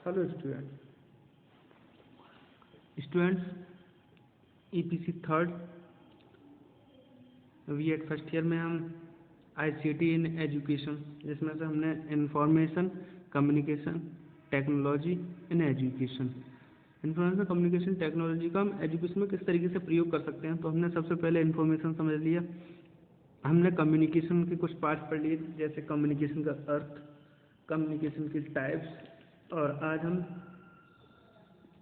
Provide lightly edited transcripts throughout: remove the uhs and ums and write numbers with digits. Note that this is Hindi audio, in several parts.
Hello students EPC third we at first year में हम आईसीटी इन एजुकेशन, जिसमें से हमने information communication technology in education, information communication technology का हम एजुकेशन में किस तरीके से प्रयोग कर सकते हैं। तो हमने सबसे पहले इंफॉर्मेशन समझ लिया, हमने कम्युनिकेशन के कुछ पार्ट पढ़ लिए, जैसे कम्युनिकेशन का अर्थ, कम्युनिकेशन के टाइप्स, और आज हम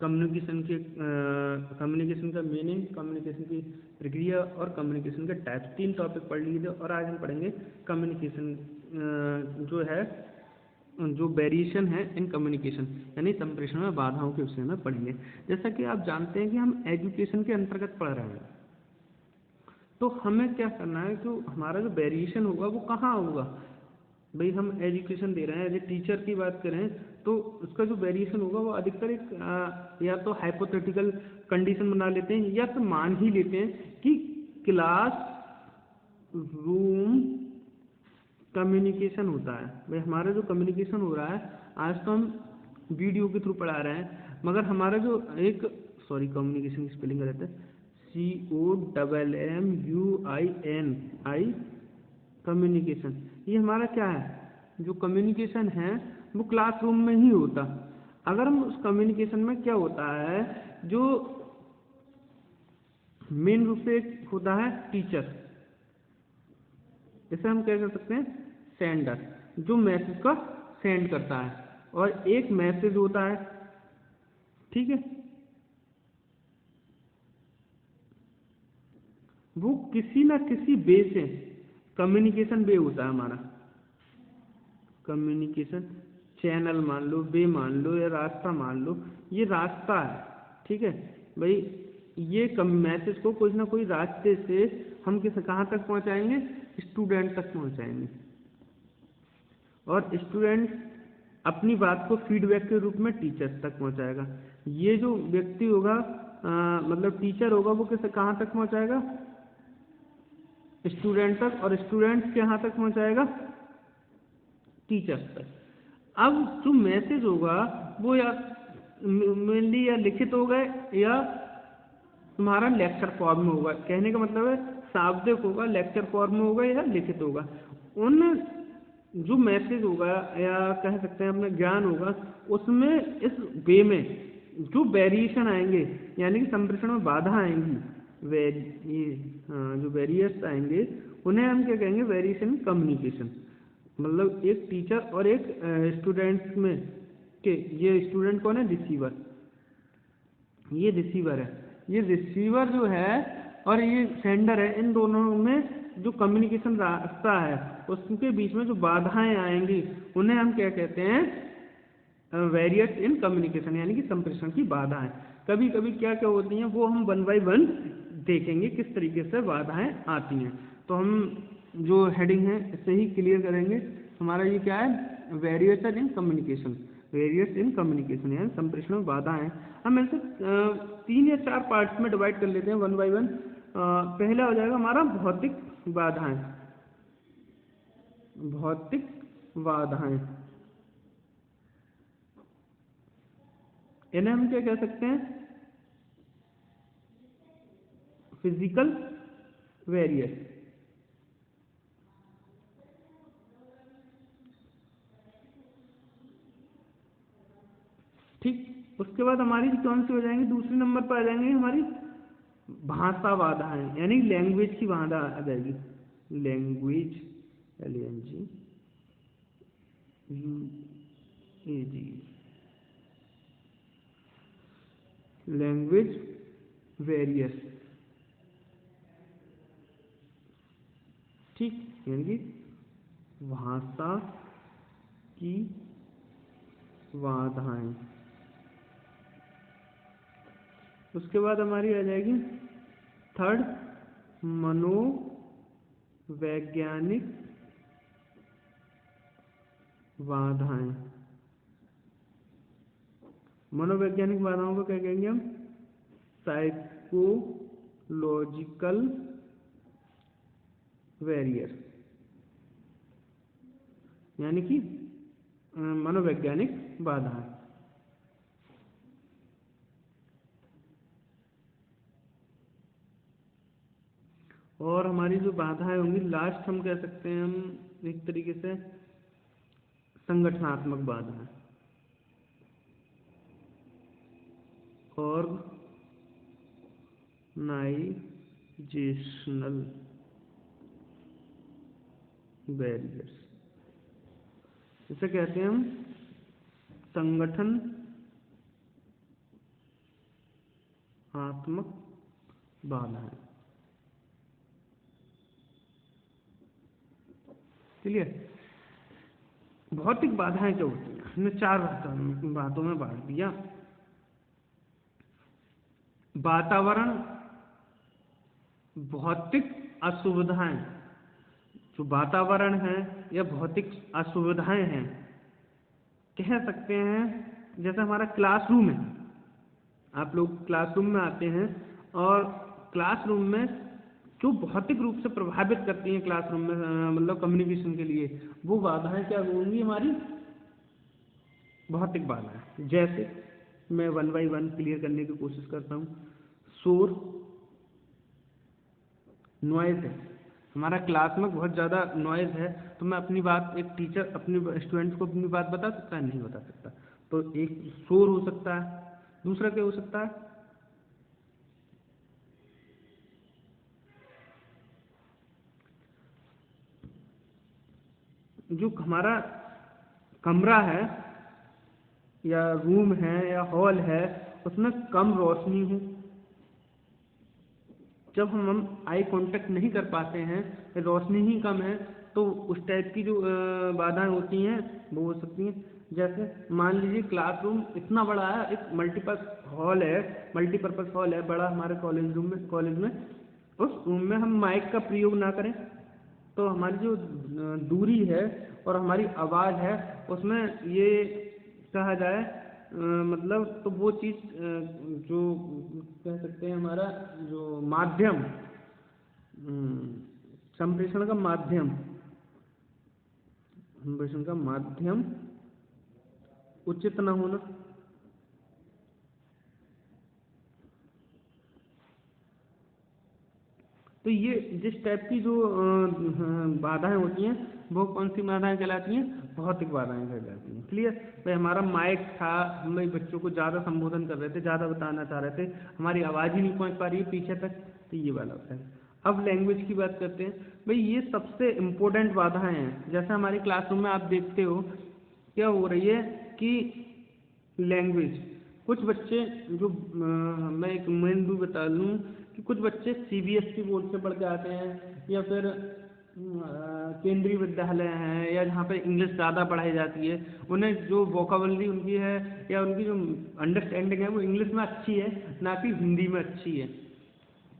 कम्युनिकेशन का मीनिंग, कम्युनिकेशन की प्रक्रिया और कम्युनिकेशन के टाइप्स, 3 टॉपिक पढ़ लिए थे। और आज हम पढ़ेंगे कम्युनिकेशन जो है, जो वेरिएशन है इन कम्युनिकेशन, यानी संप्रेषण में बाधाओं के विषय में पढ़ेंगे। जैसा कि आप जानते हैं कि हम एजुकेशन के अंतर्गत पढ़ रहे हैं, तो हमें क्या करना है, जो हमारा जो वेरिएशन होगा वो कहाँ होगा। भाई हम एजुकेशन दे रहे हैं, यदि टीचर की बात करें तो उसका जो वेरिएशन होगा वो अधिकतर एक या तो हाइपोथेटिकल कंडीशन बना लेते हैं या तो मान ही लेते हैं कि क्लास रूम कम्युनिकेशन होता है। भाई हमारा जो कम्युनिकेशन हो रहा है, आज तो हम वीडियो के थ्रू पढ़ा रहे हैं, मगर हमारा जो एक कम्युनिकेशन की स्पेलिंग रहता है COMMUIN कम्युनिकेशन, ये हमारा क्या है, जो कम्युनिकेशन है वो क्लासरूम में ही होता। अगर हम उस कम्युनिकेशन में क्या होता है, जो मेन रूप से होता है टीचर, जैसे हम क्या कर सकते हैं, सेंडर जो मैसेज का सेंड करता है, और एक मैसेज होता है, ठीक है, वो किसी ना किसी वे से कम्युनिकेशन वे होता है हमारा, कम्युनिकेशन चैनल मान लो, वे मान लो, या रास्ता मान लो, ये रास्ता है, ठीक है। भाई ये मैसेज को कोई ना कोई रास्ते से हम कहाँ तक पहुंचाएंगे, स्टूडेंट तक पहुंचाएंगे, और स्टूडेंट अपनी बात को फीडबैक के रूप में टीचर तक पहुंचाएगा। ये जो व्यक्ति होगा, मतलब टीचर होगा, वो कहाँ तक पहुंचाएगा, स्टूडेंट तक, और स्टूडेंट कहाँ तक पहुंचाएगा, टीचर तक। अब जो मैसेज होगा वो या मेनली या लिखित होगा या तुम्हारा लेक्चर फॉर्म में होगा। कहने का मतलब है शाब्दिक होगा, लेक्चर फॉर्म में होगा, या लिखित होगा। उन जो मैसेज होगा या कह सकते हैं अपना ज्ञान होगा, उसमें इस वे में जो वेरिएशन आएंगे, यानी कि संप्रेषण में बाधा आएंगी, जो वेरिएशन आएंगे उन्हें हम क्या कहेंगे, वेरिएशन कम्युनिकेशन। मतलब एक टीचर और एक स्टूडेंट में के, ये स्टूडेंट कौन है, रिसीवर, ये रिसीवर है, ये रिसीवर जो है और ये सेंडर है, इन दोनों में जो कम्युनिकेशन रास्ता है उसके बीच में जो बाधाएं आएंगी उन्हें हम क्या कहते हैं, वेरिएट इन कम्युनिकेशन, यानी कि संप्रेषण की बाधाएं। कभी कभी क्या क्या होती हैं वो हम 1 बाय 1 देखेंगे किस तरीके से बाधाएं आती हैं। तो हम जो हेडिंग है इससे ही क्लियर करेंगे। हमारा ये क्या है, variation in communication, variation in communication यानी संप्रेषण में बाधाएं। हम ऐसे 3 या 4 पार्ट्स में डिवाइड कर लेते हैं 1 बाय 1। पहला हो जाएगा हमारा भौतिक बाधाएं, भौतिक बाधाएं, इन्हें हम क्या कह सकते हैं, फिजिकल वेरिएशन। ठीक, उसके बाद हमारी कौन सी हो जाएंगी, दूसरे नंबर पर आ जाएंगे हमारी भाषा बाधाएं, यानी लैंग्वेज की बाधा आ जाएगी, लैंग्वेज LANGUAGE, लैंग्वेज वेरियस, ठीक, यानी कि भाषा की बाधाएं। उसके बाद हमारी आ जाएगी थर्ड, मनोवैज्ञानिक बाधाएं। मनोवैज्ञानिक बाधाओं को क्या कहेंगे हम, साइकोलॉजिकल बैरियर, यानी कि मनोवैज्ञानिक बाधाएं। और हमारी जो बाधाएं होंगी लास्ट हम कह सकते हैं हम एक तरीके से संगठनात्मक बाधाएं, ऑर्गेनाइजेशनल बैरियर्स, इसे कहते हैं हम संगठनात्मक बाधाएं। क्लियर? भौतिक बाधाएं क्या होती हैं? हमने 4 बातों में बांट दिया। वातावरण, भौतिक असुविधाएं, जो वातावरण है या भौतिक असुविधाएं हैं, कह सकते हैं जैसे हमारा क्लासरूम है। आप लोग क्लासरूम में आते हैं और क्लासरूम में जो भौतिक रूप से प्रभावित करती हैं क्लासरूम में मतलब कम्युनिकेशन के लिए, वो बाधाएं क्या होंगी? हमारी भौतिक बाधाएं। जैसे मैं 1 by 1 क्लियर करने की कोशिश करता हूँ। शोर, नॉइज है, हमारा क्लास में बहुत ज़्यादा नॉइज है, तो मैं अपनी बात, एक टीचर अपने स्टूडेंट्स को अपनी बात बता सकता है? नहीं बता सकता। तो एक शोर हो सकता है। दूसरा क्या हो सकता है? जो हमारा कमरा है या रूम है या हॉल है, उसमें कम रोशनी हो, जब हम आई कांटेक्ट नहीं कर पाते हैं, रोशनी ही कम है, तो उस टाइप की जो बाधाएं होती हैं वो हो सकती हैं। जैसे मान लीजिए क्लासरूम इतना बड़ा है, एक मल्टीपर्पस हॉल है बड़ा हमारे कॉलेज में, उस रूम में हम माइक का प्रयोग ना करें, तो हमारी जो दूरी है और हमारी आवाज़ है उसमें ये कहा जाए मतलब, तो वो चीज़ जो कह सकते हैं हमारा जो माध्यम, संप्रेषण का माध्यम उचित न होना, तो ये जिस टाइप की जो बाधाएं होती हैं वो कौन सी बाधाएं कहलाती हैं? भौतिक बाधाएं कहलाती हैं। क्लियर? भाई हमारा माइक था, हम भाई बच्चों को ज़्यादा संबोधन कर रहे थे, ज़्यादा बताना चाह रहे थे, हमारी आवाज़ ही नहीं पहुंच पा रही है पीछे तक, तो ये वाला होता है। अब लैंग्वेज की बात करते हैं। भाई ये सबसे इम्पोर्टेंट बाधाएं हैं। जैसे हमारे क्लासरूम में आप देखते हो क्या हो रही है कि लैंग्वेज, कुछ बच्चे जो मैं एक मेन भी बता लूँ कि कुछ बच्चे CBSE बोर्ड से पढ़ के आते हैं या फिर केंद्रीय विद्यालय हैं या जहाँ पे इंग्लिश ज़्यादा पढ़ाई जाती है, उन्हें जो वोकाबलरी उनकी है या उनकी जो अंडरस्टैंडिंग है वो इंग्लिश में अच्छी है, ना कि हिंदी में अच्छी है।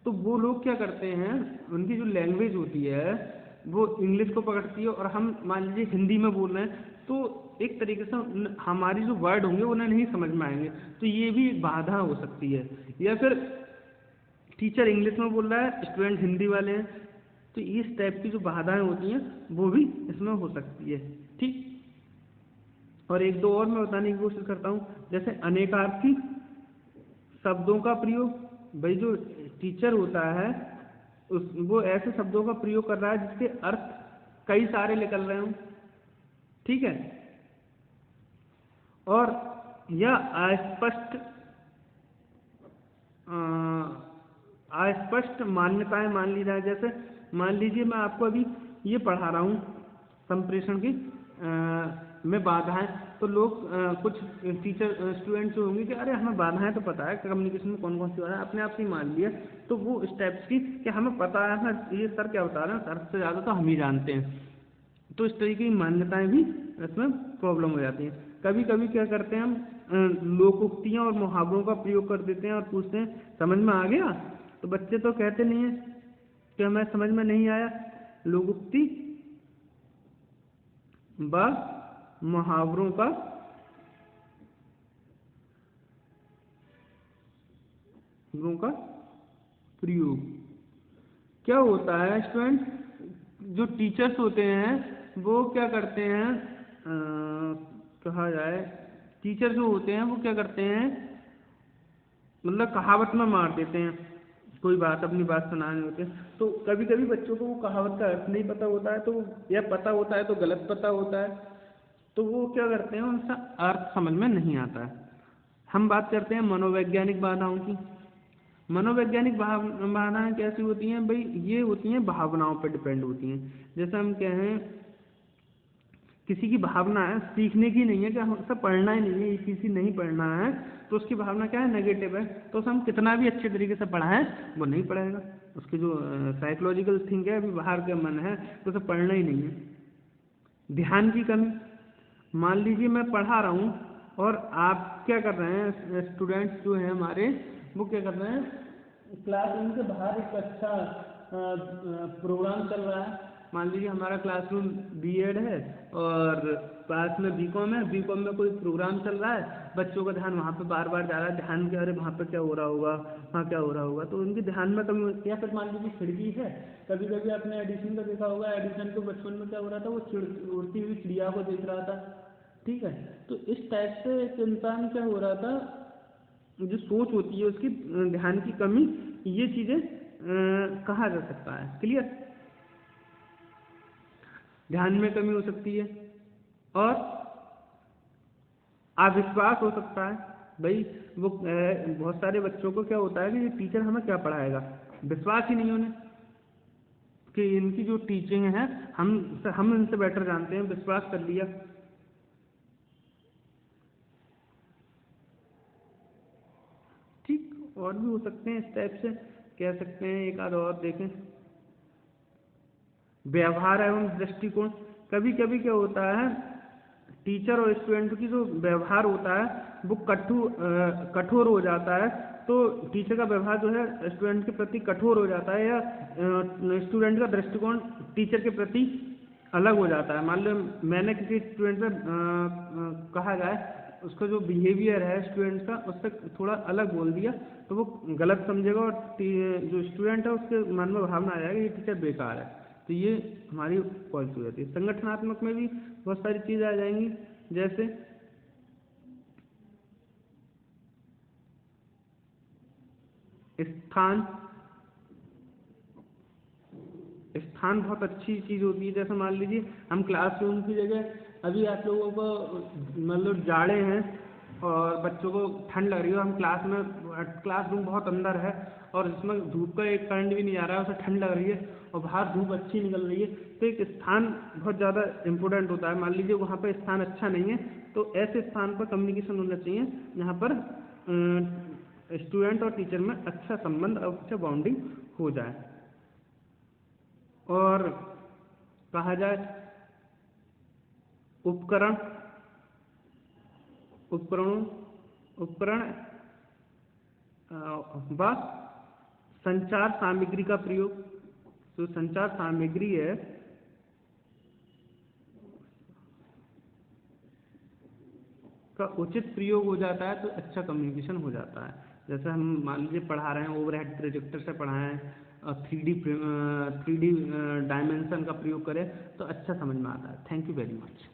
तो वो लोग क्या करते हैं, उनकी जो लैंग्वेज होती है वो इंग्लिश को पकड़ती है और हम मान लीजिए हिंदी में बोल रहे हैं, तो एक तरीके से हमारी जो वर्ड होंगे उन्हें नहीं समझ में आएंगे, तो ये भी एक बाधा हो सकती है। या फिर टीचर इंग्लिश में बोल रहा है, स्टूडेंट हिंदी वाले हैं, तो इस टाइप की जो बाधाएं होती हैं वो भी इसमें हो सकती है। ठीक? और एक दो और मैं बताने की कोशिश करता हूँ। जैसे अनेकार्थी शब्दों का प्रयोग, भाई जो टीचर होता है वो ऐसे शब्दों का प्रयोग कर रहा है जिसके अर्थ कई सारे निकल रहे हों, ठीक है, और यह अस्पष्ट मान्यताएं मान ली जाए। जैसे मान लीजिए मैं आपको अभी ये पढ़ा रहा हूँ संप्रेषण की में बाधाएं, तो लोग कुछ टीचर स्टूडेंट्स जो होंगे कि अरे हमें बाधाएं तो पता है, कम्युनिकेशन में कौन कौन सी बाधाएं अपने आप से ही मान लिया, तो वो स्टेप्स की कि हमें पता है, हमें ये सर क्या बता रहे हैं, सर से ज़्यादा तो हम ही जानते हैं। तो इस तरीके की मान्यताएं भी इसमें प्रॉब्लम हो जाती हैं। कभी कभी क्या करते हैं हम लोकोक्तियाँ और मुहावरों का प्रयोग कर देते हैं और पूछते हैं समझ में आ गया, तो बच्चे तो कहते नहीं है कि हमें समझ में नहीं आया। लोकोक्ति व मुहावरों का प्रयोग क्या होता है स्टूडेंट, जो टीचर्स होते हैं वो क्या करते हैं, कहा जाए टीचर जो होते हैं वो क्या करते हैं, मतलब कहावत में मार देते हैं। कोई बात अपनी बात सुनानी होती है, तो कभी कभी बच्चों को वो कहावत का अर्थ नहीं पता होता है, तो या पता होता है तो गलत पता होता है, तो वो क्या करते हैं, उनका अर्थ समझ में नहीं आता है। हम बात करते हैं मनोवैज्ञानिक बाधाओं की। मनोवैज्ञानिक बाधाएं कैसी होती हैं भाई, ये होती हैं भावनाओं पर डिपेंड होती हैं। जैसे हम कहें किसी की भावना है सीखने की नहीं है, कि हमसे पढ़ना ही नहीं है, ये किसी नहीं पढ़ना है, तो उसकी भावना क्या है, नेगेटिव है, तो उसे हम कितना भी अच्छे तरीके से पढ़ाएं वो नहीं पढ़ेगा। उसकी जो साइकोलॉजिकल थिंक है, अभी बाहर का मन है, तो उसे पढ़ना ही नहीं है। ध्यान की कमी, मान लीजिए मैं पढ़ा रहा हूँ और आप क्या कर रहे हैं, स्टूडेंट्स जो हैं हमारे, वो क्या कर रहे हैं, क्लासरूम के बाहर एक अच्छा प्रोग्राम चल रहा है। मान लीजिए हमारा क्लासरूम बीएड है और पास में बीकॉम है, बीकॉम में कोई प्रोग्राम चल रहा है, बच्चों का ध्यान वहाँ पे बार बार जा रहा है, ध्यान के अरे वहाँ पे क्या हो रहा होगा, वहाँ क्या हो रहा होगा, तो उनके ध्यान में कमी होती है। या फिर मान लीजिए खिड़की है, कभी कभी आपने एडिशन का देखा होगा, एडिशन को बचपन में क्या हो रहा था, वो उड़ती हुई चिड़िया को देख रहा था, ठीक है। तो इस टाइप से एक इंसान क्या हो रहा था, जो सोच होती है उसकी, ध्यान की कमी, ये चीज़ें कहा जा सकता है। क्लियर, ध्यान में कमी हो सकती है और अविश्वास हो सकता है। भाई वो बहुत सारे बच्चों को क्या होता है कि टीचर हमें क्या पढ़ाएगा, विश्वास ही नहीं उन्हें कि इनकी जो टीचिंग है हम इनसे बेटर जानते हैं, विश्वास कर लिया। ठीक, और भी हो सकते हैं इस टाइप से, कह सकते हैं। एक आध और देखें, व्यवहार एवं दृष्टिकोण। कभी कभी क्या होता है, टीचर और स्टूडेंट की जो व्यवहार होता है वो कठोर हो जाता है, तो टीचर का व्यवहार जो है स्टूडेंट के प्रति कठोर हो जाता है, या स्टूडेंट का दृष्टिकोण टीचर के प्रति अलग हो जाता है। मान लो मैंने किसी स्टूडेंट से कहा जाए, उसका जो बिहेवियर है स्टूडेंट का उससे थोड़ा अलग बोल दिया, तो वो गलत समझेगा और जो स्टूडेंट है उसके मन में भावना आ जाएगी ये टीचर बेकार है। तो ये हमारी पॉलिसी हो जाती है। संगठनात्मक में भी बहुत सारी चीज़ें आ जाएंगी, जैसे स्थान। स्थान बहुत अच्छी चीज़ होती है। जैसे मान लीजिए हम क्लासरूम की जगह, अभी आप लोगों को मतलब जाड़े हैं और बच्चों को ठंड लग रही है, हम क्लासरूम बहुत अंदर है और इसमें धूप का एक करंट भी नहीं आ रहा है, उसे ठंड लग रही है और बाहर धूप अच्छी निकल रही है, तो एक स्थान बहुत ज़्यादा इम्पोर्टेंट होता है। मान लीजिए वहाँ पर स्थान अच्छा नहीं है, तो ऐसे स्थान पर कम्युनिकेशन होना चाहिए जहाँ पर स्टूडेंट और टीचर में अच्छा संबंध और अच्छा बॉन्डिंग हो जाए। और कहा जाए उपकरण व संचार सामग्री का प्रयोग। तो संचार सामग्री है का उचित प्रयोग हो जाता है तो अच्छा कम्युनिकेशन हो जाता है। जैसे हम मान लीजिए पढ़ा रहे हैं, ओवरहेड प्रोजेक्टर से पढ़ाएं और 3D डायमेंशन का प्रयोग करें तो अच्छा समझ में आता है। Thank you very much.